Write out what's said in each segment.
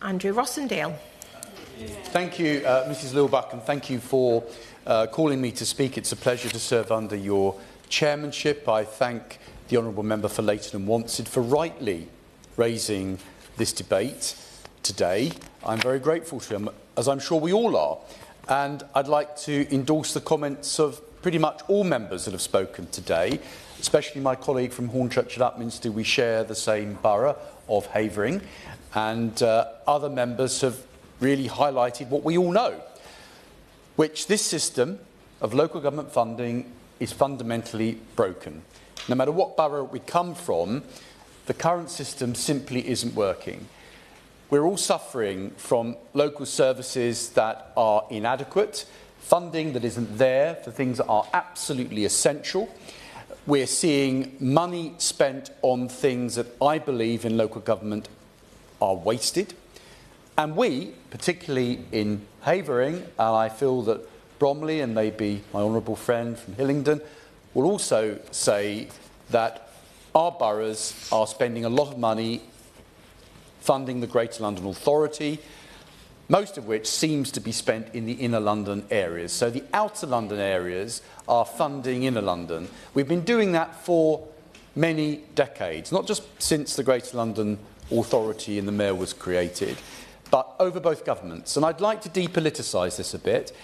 Andrew Rosindell. Thank you, Mrs Lilbuck, and thank you for calling me to speak. It's a pleasure to serve under your chairmanship. I thank the Honourable Member for Leighton and Wanstead for rightly raising this debate today. I'm very grateful to him, as I'm sure we all are. And I'd like to endorse the comments of pretty much all members that have spoken today, especially my colleague from Hornchurch and Upminster. We share the same borough of Havering, and other members have really highlighted what we all know, which this system of local government funding is fundamentally broken. No matter what borough we come from, the current system simply isn't working. We're all suffering from local services that are inadequate, funding that isn't there for things that are absolutely essential. We're seeing money spent on things that I believe in local government are wasted. And we, particularly in Havering, and I feel that Bromley and maybe my honourable friend from Hillingdon will also say that our boroughs are spending a lot of money funding the Greater London Authority, most of which seems to be spent in the inner London areas. So the outer London areas are funding inner London. We've been doing that for many decades, not just since the Greater London Authority and the Mayor was created, but over both governments. And I'd like to depoliticise this a bit,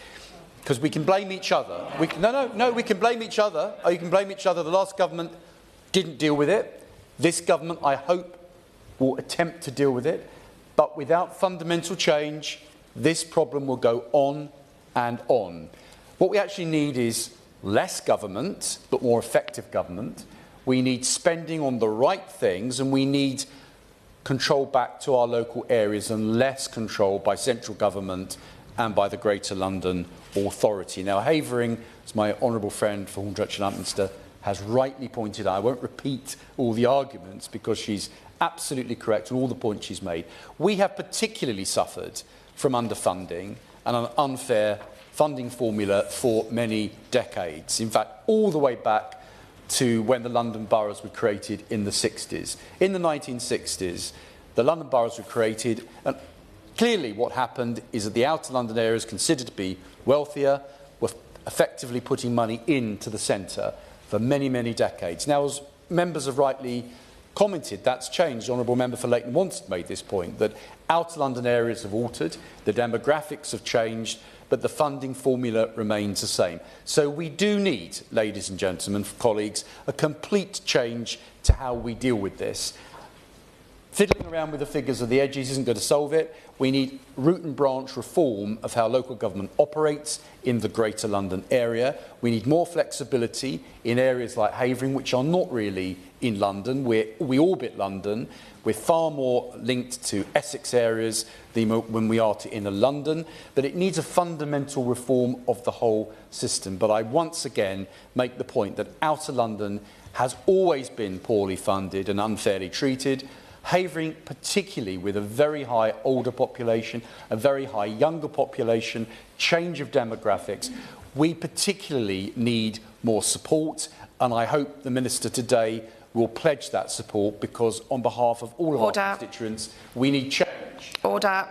because we can blame each other. We can blame each other. Oh, you can blame each other. The last government didn't deal with it. This government, I hope, will attempt to deal with it. But without fundamental change, this problem will go on and on. What we actually need is less government, but more effective government. We need spending on the right things, and we need control back to our local areas and less control by central government and by the Greater London Authority. Now, Havering, as my honourable friend for Hornchurch and Upminster has rightly pointed out, I won't repeat all the arguments because she's absolutely correct on all the points she's made. We have particularly suffered from underfunding and an unfair funding formula for many decades. In fact, all the way back to when the London boroughs were created in the 60s. In the 1960s, the London boroughs were created, and clearly what happened is that the outer London areas, considered to be wealthier, were effectively putting money into the centre for many, many decades. Now, as members have rightly commented, that's changed. The Honourable Member for Leighton Wanstead made this point, that outer London areas have altered, the demographics have changed, but the funding formula remains the same. So we do need, ladies and gentlemen, colleagues, a complete change to how we deal with this. Fiddling around with the figures of the edges isn't going to solve it. We need root and branch reform of how local government operates in the Greater London area. We need more flexibility in areas like Havering, which are not really in London. We orbit London. We're far more linked to Essex areas than when we are to inner London. But it needs a fundamental reform of the whole system. But I once again make the point that outer London has always been poorly funded and unfairly treated. Havering, particularly with a very high older population, a very high younger population, change of demographics, we particularly need more support, and I hope the Minister today will pledge that support, because on behalf of all of our constituents, we need change. Order.